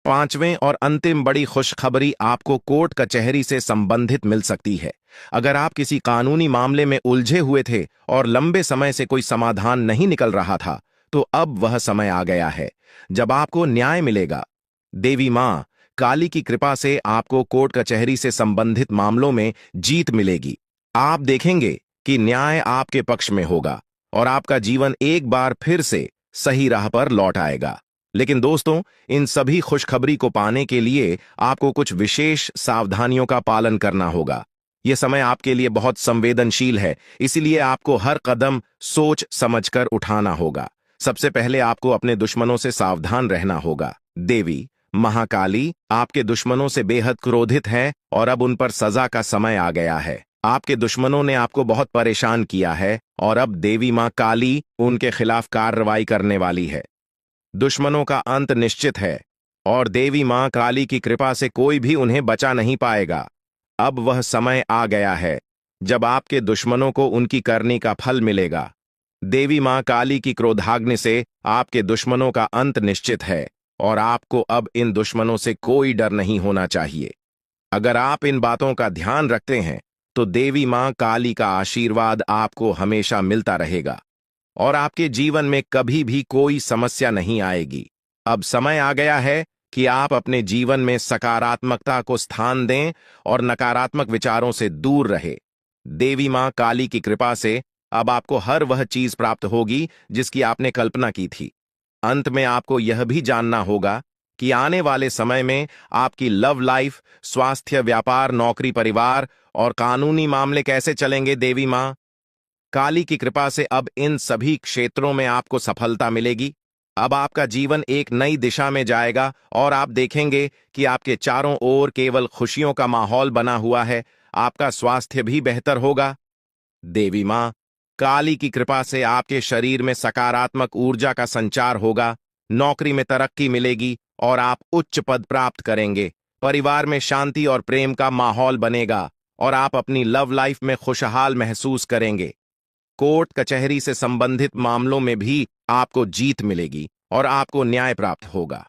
Speaker 1: 5वें और अंतिम बड़ी खुशखबरी आपको कोर्ट कचहरी से संबंधित मिल सकती है। अगर आप किसी कानूनी मामले में उलझे हुए थे और लंबे समय से कोई समाधान नहीं निकल रहा था, तो अब वह समय आ गया है जब आपको न्याय मिलेगा। देवी मां काली की कृपा से आपको कोर्ट कचहरी से संबंधित मामलों में जीत मिलेगी। आप देखेंगे कि न्याय आपके पक्ष में होगा और आपका जीवन एक बार फिर से सही राह पर लौट आएगा। लेकिन दोस्तों, इन सभी खुशखबरी को पाने के लिए आपको कुछ विशेष सावधानियों का पालन करना होगा। यह समय आपके लिए बहुत संवेदनशील है, इसीलिए आपको हर कदम सोच समझकर उठाना होगा। सबसे पहले आपको अपने दुश्मनों से सावधान रहना होगा। देवी महाकाली आपके दुश्मनों से बेहद क्रोधित है और अब उन पर सजा का समय आ गया है। आपके दुश्मनों ने आपको बहुत परेशान किया है और अब देवी मां काली उनके खिलाफ कार्रवाई करने वाली है। दुश्मनों का अंत निश्चित है और देवी मां काली की कृपा से कोई भी उन्हें बचा नहीं पाएगा। अब वह समय आ गया है जब आपके दुश्मनों को उनकी करनी का फल मिलेगा। देवी मां काली की क्रोधाग्नि से आपके दुश्मनों का अंत निश्चित है और आपको अब इन दुश्मनों से कोई डर नहीं होना चाहिए। अगर आप इन बातों का ध्यान रखते हैं तो देवी मां काली का आशीर्वाद आपको हमेशा मिलता रहेगा और आपके जीवन में कभी भी कोई समस्या नहीं आएगी। अब समय आ गया है कि आप अपने जीवन में सकारात्मकता को स्थान दें और नकारात्मक विचारों से दूर रहे। देवी मां काली की कृपा से अब आपको हर वह चीज प्राप्त होगी जिसकी आपने कल्पना की थी। अंत में आपको यह भी जानना होगा कि आने वाले समय में आपकी लव लाइफ, स्वास्थ्य, व्यापार, नौकरी, परिवार और कानूनी मामले कैसे चलेंगे। देवी मां काली की कृपा से अब इन सभी क्षेत्रों में आपको सफलता मिलेगी। अब आपका जीवन एक नई दिशा में जाएगा और आप देखेंगे कि आपके चारों ओर केवल खुशियों का माहौल बना हुआ है। आपका स्वास्थ्य भी बेहतर होगा। देवी मां काली की कृपा से आपके शरीर में सकारात्मक ऊर्जा का संचार होगा। नौकरी में तरक्की मिलेगी और आप उच्च पद प्राप्त करेंगे। परिवार में शांति और प्रेम का माहौल बनेगा और आप अपनी लव लाइफ में खुशहाल महसूस करेंगे। कोर्ट कचहरी से संबंधित मामलों में भी आपको जीत मिलेगी और आपको न्याय प्राप्त होगा।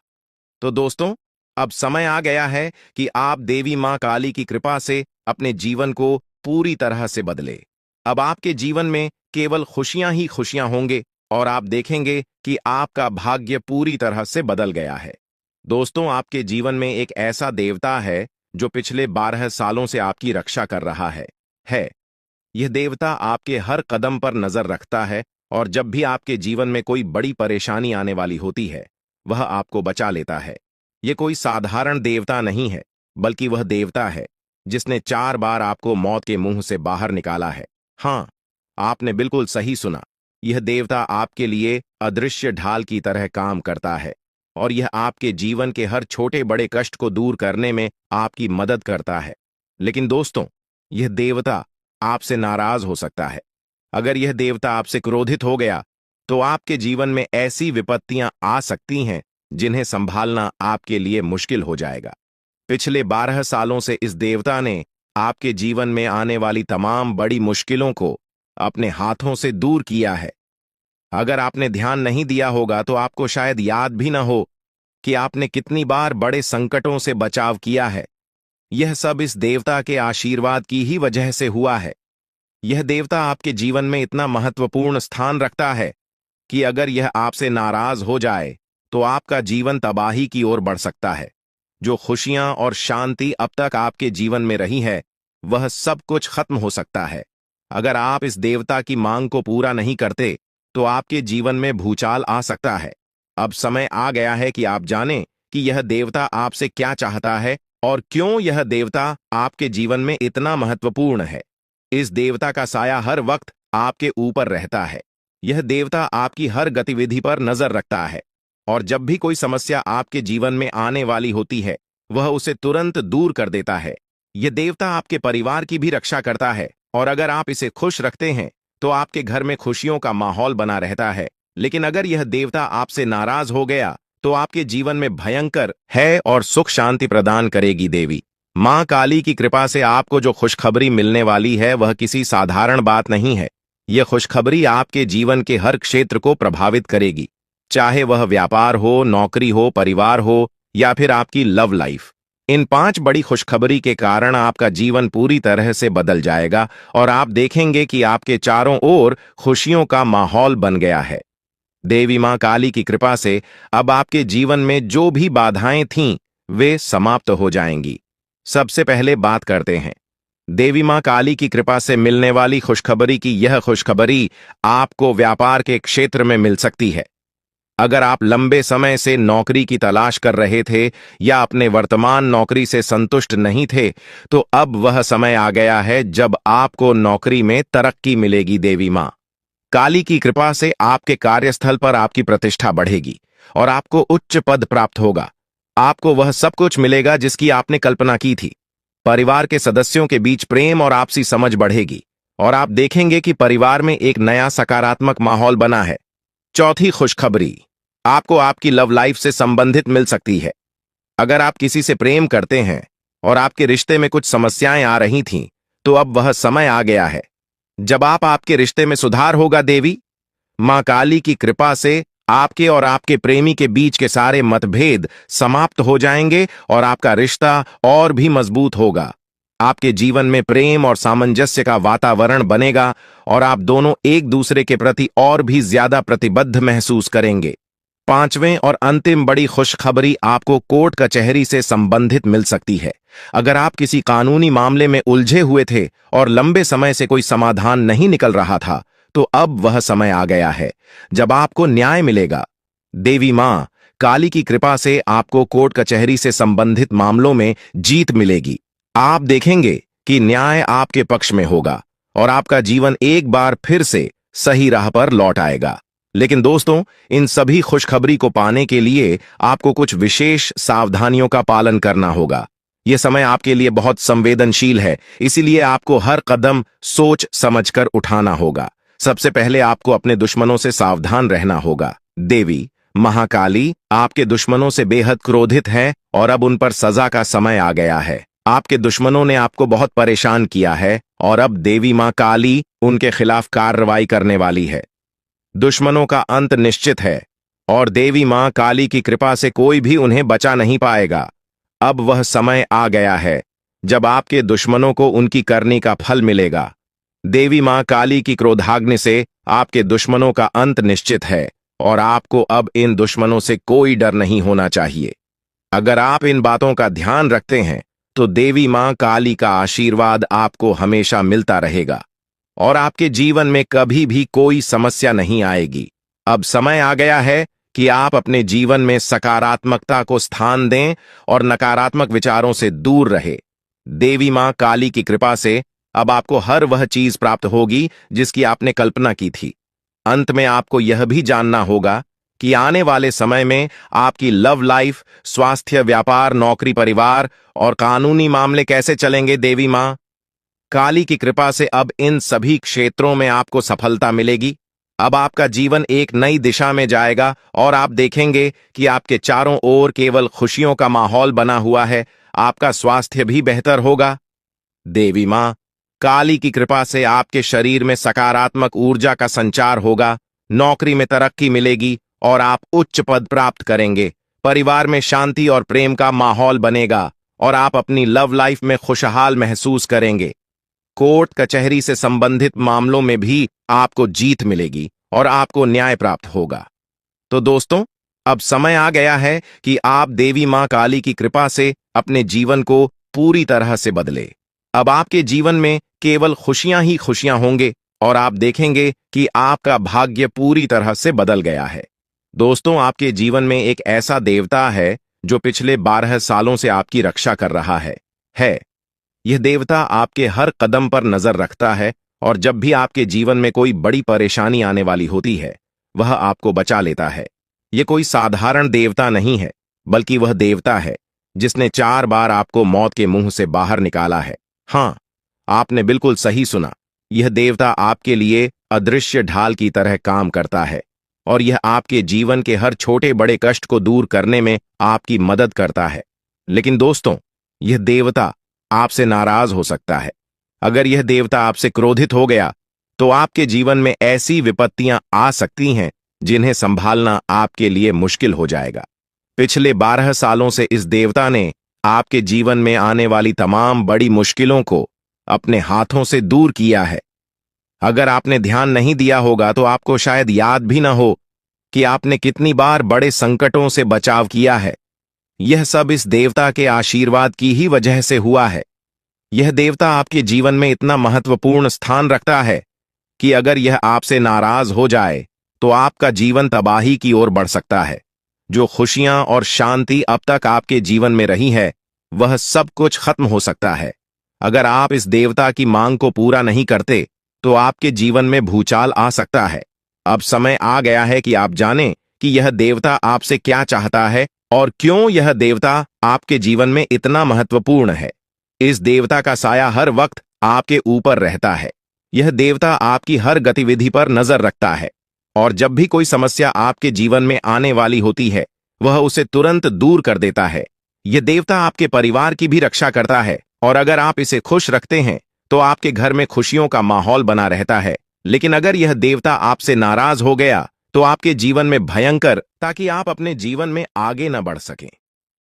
Speaker 1: तो दोस्तों, अब समय आ गया है कि आप देवी मां काली की कृपा से अपने जीवन को पूरी तरह से बदले। अब आपके जीवन में केवल खुशियां ही खुशियां होंगे और आप देखेंगे कि आपका भाग्य पूरी तरह से बदल गया है। दोस्तों, आपके जीवन में एक ऐसा देवता है जो पिछले 12 सालों से आपकी रक्षा कर रहा है। यह देवता आपके हर कदम पर नजर रखता है और जब भी आपके जीवन में कोई बड़ी परेशानी आने वाली होती है, वह आपको बचा लेता है। यह कोई साधारण देवता नहीं है, बल्कि वह देवता है जिसने 4 बार आपको मौत के मुंह से बाहर निकाला है। हाँ, आपने बिल्कुल सही सुना। यह देवता आपके लिए अदृश्य ढाल की तरह काम करता है और यह आपके जीवन के हर छोटे बड़े कष्ट को दूर करने में आपकी मदद करता है। लेकिन दोस्तों, यह देवता आपसे नाराज हो सकता है। अगर यह देवता आपसे क्रोधित हो गया तो आपके जीवन में ऐसी विपत्तियां आ सकती हैं जिन्हें संभालना आपके लिए मुश्किल हो जाएगा। पिछले 12 सालों से इस देवता ने आपके जीवन में आने वाली तमाम बड़ी मुश्किलों को अपने हाथों से दूर किया है। अगर आपने ध्यान नहीं दिया होगा तो आपको शायद याद भी न हो कि आपने कितनी बार बड़े संकटों से बचाव किया है। यह सब इस देवता के आशीर्वाद की ही वजह से हुआ है। यह देवता आपके जीवन में इतना महत्वपूर्ण स्थान रखता है कि अगर यह आपसे नाराज हो जाए तो आपका जीवन तबाही की ओर बढ़ सकता है। जो खुशियां और शांति अब तक आपके जीवन में रही है, वह सब कुछ खत्म हो सकता है। अगर आप इस देवता की मांग को पूरा नहीं करते तो आपके जीवन में भूचाल आ सकता है। अब समय आ गया है कि आप जानें कि यह देवता आपसे क्या चाहता है और क्यों यह देवता आपके जीवन में इतना महत्वपूर्ण है। इस देवता का साया हर वक्त आपके ऊपर रहता है। यह देवता आपकी हर गतिविधि पर नजर रखता है और जब भी कोई समस्या आपके जीवन में आने वाली होती है, वह उसे तुरंत दूर कर देता है। यह देवता आपके परिवार की भी रक्षा करता है और अगर आप इसे खुश रखते हैं तो आपके घर में खुशियों का माहौल बना रहता है। लेकिन अगर यह देवता आपसे नाराज हो गया तो आपके जीवन में भयंकर है और सुख शांति प्रदान करेगी। देवी मां काली की कृपा से आपको जो खुशखबरी मिलने वाली है वह किसी साधारण बात नहीं है। यह खुशखबरी आपके जीवन के हर क्षेत्र को प्रभावित करेगी, चाहे वह व्यापार हो, नौकरी हो, परिवार हो या फिर आपकी लव लाइफ। इन 5 बड़ी खुशखबरी के कारण आपका जीवन पूरी तरह से बदल जाएगा और आप देखेंगे कि आपके चारों ओर खुशियों का माहौल बन गया है। देवी मां काली की कृपा से अब आपके जीवन में जो भी बाधाएं थीं, वे समाप्त हो जाएंगी। सबसे पहले बात करते हैं देवी मां काली की कृपा से मिलने वाली खुशखबरी की। यह खुशखबरी आपको व्यापार के क्षेत्र में मिल सकती है। अगर आप लंबे समय से नौकरी की तलाश कर रहे थे या अपने वर्तमान नौकरी से संतुष्ट नहीं थे, तो अब वह समय आ गया है जब आपको नौकरी में तरक्की मिलेगी। देवी मां काली की कृपा से आपके कार्यस्थल पर आपकी प्रतिष्ठा बढ़ेगी और आपको उच्च पद प्राप्त होगा। आपको वह सब कुछ मिलेगा जिसकी आपने कल्पना की थी। परिवार के सदस्यों के बीच प्रेम और आपसी समझ बढ़ेगी और आप देखेंगे कि परिवार में एक नया सकारात्मक माहौल बना है। चौथी खुशखबरी आपको आपकी लव लाइफ से संबंधित मिल सकती है। अगर आप किसी से प्रेम करते हैं और आपके रिश्ते में कुछ समस्याएं आ रही थीं, तो अब वह समय आ गया है जब आपके रिश्ते में सुधार होगा। देवी मां काली की कृपा से आपके और आपके प्रेमी के बीच के सारे मतभेद समाप्त हो जाएंगे और आपका रिश्ता और भी मजबूत होगा। आपके जीवन में प्रेम और सामंजस्य का वातावरण बनेगा और आप दोनों एक दूसरे के प्रति और भी ज्यादा प्रतिबद्ध महसूस करेंगे। पांचवें और अंतिम बड़ी खुशखबरी आपको कोर्ट कचहरी से संबंधित मिल सकती है। अगर आप किसी कानूनी मामले में उलझे हुए थे और लंबे समय से कोई समाधान नहीं निकल रहा था, तो अब वह समय आ गया है जब आपको न्याय मिलेगा। देवी मां काली की कृपा से आपको कोर्ट कचहरी से संबंधित मामलों में जीत मिलेगी। आप देखेंगे कि न्याय आपके पक्ष में होगा और आपका जीवन एक बार फिर से सही राह पर लौट आएगा। लेकिन दोस्तों, इन सभी खुशखबरी को पाने के लिए आपको कुछ विशेष सावधानियों का पालन करना होगा। यह समय आपके लिए बहुत संवेदनशील है, इसीलिए आपको हर कदम सोच समझकर उठाना होगा। सबसे पहले आपको अपने दुश्मनों से सावधान रहना होगा। देवी महाकाली आपके दुश्मनों से बेहद क्रोधित है और अब उन पर सजा का समय आ गया है। आपके दुश्मनों ने आपको बहुत परेशान किया है और अब देवी मां काली उनके खिलाफ कार्रवाई करने वाली है। दुश्मनों का अंत निश्चित है और देवी मां काली की कृपा से कोई भी उन्हें बचा नहीं पाएगा। अब वह समय आ गया है जब आपके दुश्मनों को उनकी करनी का फल मिलेगा। देवी मां काली की क्रोधाग्नि से आपके दुश्मनों का अंत निश्चित है और आपको अब इन दुश्मनों से कोई डर नहीं होना चाहिए। अगर आप इन बातों का ध्यान रखते हैं, तो देवी मां काली का आशीर्वाद आपको हमेशा मिलता रहेगा और आपके जीवन में कभी भी कोई समस्या नहीं आएगी। अब समय आ गया है कि आप अपने जीवन में सकारात्मकता को स्थान दें और नकारात्मक विचारों से दूर रहे। देवी मां काली की कृपा से अब आपको हर वह चीज प्राप्त होगी जिसकी आपने कल्पना की थी। अंत में आपको यह भी जानना होगा कि आने वाले समय में आपकी लव लाइफ, स्वास्थ्य, व्यापार, नौकरी, परिवार और कानूनी मामले कैसे चलेंगे। देवी मां काली की कृपा से अब इन सभी क्षेत्रों में आपको सफलता मिलेगी। अब आपका जीवन एक नई दिशा में जाएगा और आप देखेंगे कि आपके चारों ओर केवल खुशियों का माहौल बना हुआ है। आपका स्वास्थ्य भी बेहतर होगा। देवी मां काली की कृपा से आपके शरीर में सकारात्मक ऊर्जा का संचार होगा, नौकरी में तरक्की मिलेगी और आप उच्च पद प्राप्त करेंगे। परिवार में शांति और प्रेम का माहौल बनेगा और आप अपनी लव लाइफ में खुशहाल महसूस करेंगे। कोर्ट कचहरी से संबंधित मामलों में भी आपको जीत मिलेगी और आपको न्याय प्राप्त होगा। तो दोस्तों, अब समय आ गया है कि आप देवी मां काली की कृपा से अपने जीवन को पूरी तरह से बदले। अब आपके जीवन में केवल खुशियां ही खुशियां होंगे और आप देखेंगे कि आपका भाग्य पूरी तरह से बदल गया है। दोस्तों, आपके जीवन में एक ऐसा देवता है जो पिछले 12 सालों से आपकी रक्षा कर रहा है। यह देवता आपके हर कदम पर नजर रखता है और जब भी आपके जीवन में कोई बड़ी परेशानी आने वाली होती है, वह आपको बचा लेता है। यह कोई साधारण देवता नहीं है, बल्कि वह देवता है जिसने 4 बार आपको मौत के मुंह से बाहर निकाला है। हाँ, आपने बिल्कुल सही सुना। यह देवता आपके लिए अदृश्य ढाल की तरह काम करता है और यह आपके जीवन के हर छोटे बड़े कष्ट को दूर करने में आपकी मदद करता है। लेकिन दोस्तों, यह देवता आपसे नाराज हो सकता है। अगर यह देवता आपसे क्रोधित हो गया, तो आपके जीवन में ऐसी विपत्तियां आ सकती हैं जिन्हें संभालना आपके लिए मुश्किल हो जाएगा। पिछले 12 सालों से इस देवता ने आपके जीवन में आने वाली तमाम बड़ी मुश्किलों को अपने हाथों से दूर किया है। अगर आपने ध्यान नहीं दिया होगा तो आपको शायद याद भी न हो कि आपने कितनी बार बड़े संकटों से बचाव किया है। यह सब इस देवता के आशीर्वाद की ही वजह से हुआ है। यह देवता आपके जीवन में इतना महत्वपूर्ण स्थान रखता है कि अगर यह आपसे नाराज हो जाए तो आपका जीवन तबाही की ओर बढ़ सकता है। जो खुशियां और शांति अब तक आपके जीवन में रही है, वह सब कुछ खत्म हो सकता है। अगर आप इस देवता की मांग को पूरा नहीं करते तो आपके जीवन में भूचाल आ सकता है। अब समय आ गया है कि आप जानें कि यह देवता आपसे क्या चाहता है और क्यों यह देवता आपके जीवन में इतना महत्वपूर्ण है। इस देवता का साया हर वक्त आपके ऊपर रहता है। यह देवता आपकी हर गतिविधि पर नजर रखता है और जब भी कोई समस्या आपके जीवन में आने वाली होती है, वह उसे तुरंत दूर कर देता है। यह देवता आपके परिवार की भी रक्षा करता है और अगर आप इसे खुश रखते हैं तो आपके घर में खुशियों का माहौल बना रहता है। लेकिन अगर यह देवता आपसे नाराज हो गया तो आपके जीवन में भयंकर, ताकि आप अपने जीवन में आगे न बढ़ सकें।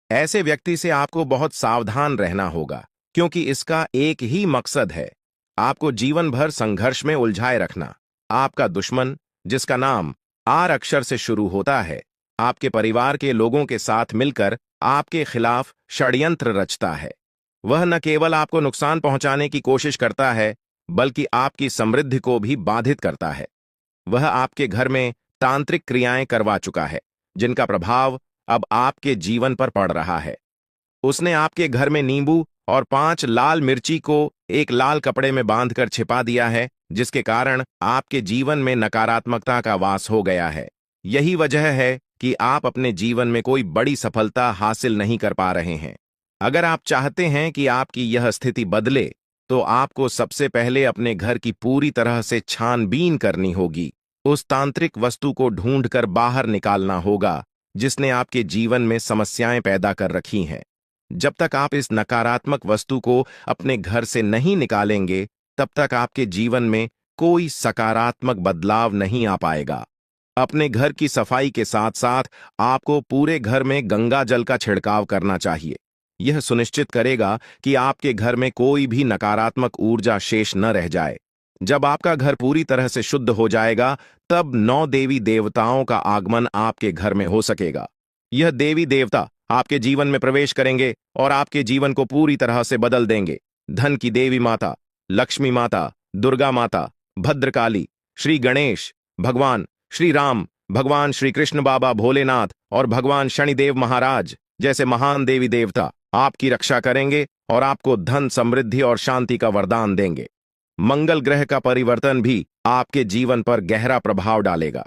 Speaker 1: ऐसे व्यक्ति से आपको बहुत सावधान रहना होगा, क्योंकि इसका एक ही मकसद है, आपको जीवन भर संघर्ष में उलझाए रखना। आपका दुश्मन, जिसका नाम आर अक्षर से शुरू होता है, आपके परिवार के लोगों के साथ मिलकर आपके खिलाफ षड्यंत्र रचता है। वह न केवल आपको नुकसान पहुंचाने की कोशिश करता है, बल्कि आपकी समृद्धि को भी बाधित करता है। वह आपके घर में तांत्रिक क्रियाएं करवा चुका है, जिनका प्रभाव अब आपके जीवन पर पड़ रहा है। उसने आपके घर में नींबू और 5 लाल मिर्ची को एक लाल कपड़े में बांधकर छिपा दिया है, जिसके कारण आपके जीवन में नकारात्मकता का वास हो गया है। यही वजह है कि आप अपने जीवन में कोई बड़ी सफलता हासिल नहीं कर पा रहे हैं। अगर आप चाहते हैं कि आपकी यह स्थिति बदले, तो आपको सबसे पहले अपने घर की पूरी तरह से छानबीन करनी होगी। उस तांत्रिक वस्तु को ढूंढकर बाहर निकालना होगा जिसने आपके जीवन में समस्याएं पैदा कर रखी हैं। जब तक आप इस नकारात्मक वस्तु को अपने घर से नहीं निकालेंगे, तब तक आपके जीवन में कोई सकारात्मक बदलाव नहीं आ पाएगा। अपने घर की सफाई के साथ साथ आपको पूरे घर में गंगा जल का छिड़काव करना चाहिए। यह सुनिश्चित करेगा कि आपके घर में कोई भी नकारात्मक ऊर्जा शेष न रह जाए। जब आपका घर पूरी तरह से शुद्ध हो जाएगा, तब 9 देवी देवताओं का आगमन आपके घर में हो सकेगा। यह देवी देवता आपके जीवन में प्रवेश करेंगे और आपके जीवन को पूरी तरह से बदल देंगे। धन की देवी माता, लक्ष्मी माता, दुर्गा माता, भद्रकाली, श्री गणेश, भगवान श्री राम, भगवान श्री कृष्ण बाबा भोलेनाथ और भगवान शनिदेव महाराज जैसे महान देवी देवता आपकी रक्षा करेंगे और आपको धन, समृद्धि और शांति का वरदान देंगे। मंगल ग्रह का परिवर्तन भी आपके जीवन पर गहरा प्रभाव डालेगा।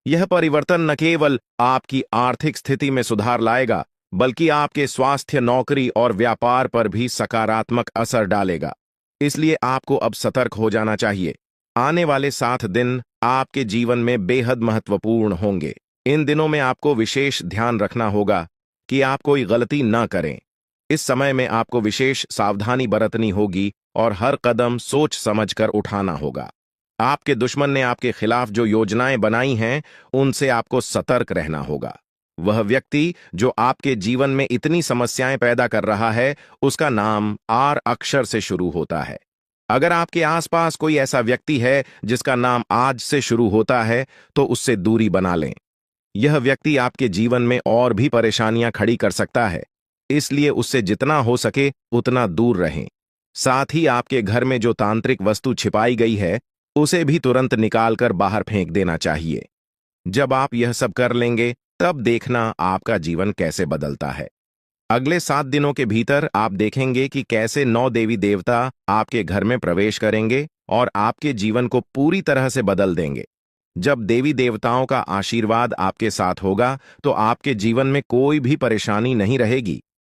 Speaker 1: यह परिवर्तन न केवल आपकी आर्थिक स्थिति में सुधार लाएगा, बल्कि आपके स्वास्थ्य, नौकरी और व्यापार पर भी सकारात्मक असर डालेगा। इसलिए आपको अब सतर्क हो जाना चाहिए। आने वाले 7 दिन आपके जीवन में बेहद महत्वपूर्ण होंगे। इन दिनों में आपको विशेष ध्यान रखना होगा कि आप कोई गलती न करें। इस समय में आपको विशेष सावधानी बरतनी होगी और हर कदम सोच समझकर उठाना होगा। आपके दुश्मन ने आपके खिलाफ जो योजनाएं बनाई हैं, उनसे आपको सतर्क रहना होगा। वह व्यक्ति जो आपके जीवन में इतनी समस्याएं पैदा कर रहा है, उसका नाम आर अक्षर से शुरू होता है। अगर आपके आसपास कोई ऐसा व्यक्ति है जिसका नाम आज से शुरू होता है, तो उससे दूरी बना लें। यह व्यक्ति आपके जीवन में और भी परेशानियां खड़ी कर सकता है, इसलिए उससे जितना हो सके उतना दूर रहें। साथ ही आपके घर में जो तांत्रिक वस्तु छिपाई गई है, उसे भी तुरंत निकालकर बाहर फेंक देना चाहिए। जब आप यह सब कर लेंगे, तब देखना आपका जीवन कैसे बदलता है। अगले 7 दिनों के भीतर आप देखेंगे कि कैसे 9 देवी देवता आपके घर में प्रवेश करेंगे और आपके जीवन को पूरी तरह से बदल देंगे। जब देवी देवताओं का आशीर्वाद आपके साथ होगा, तो आपके जीवन में कोई भी परेशानी नहीं रहेगी।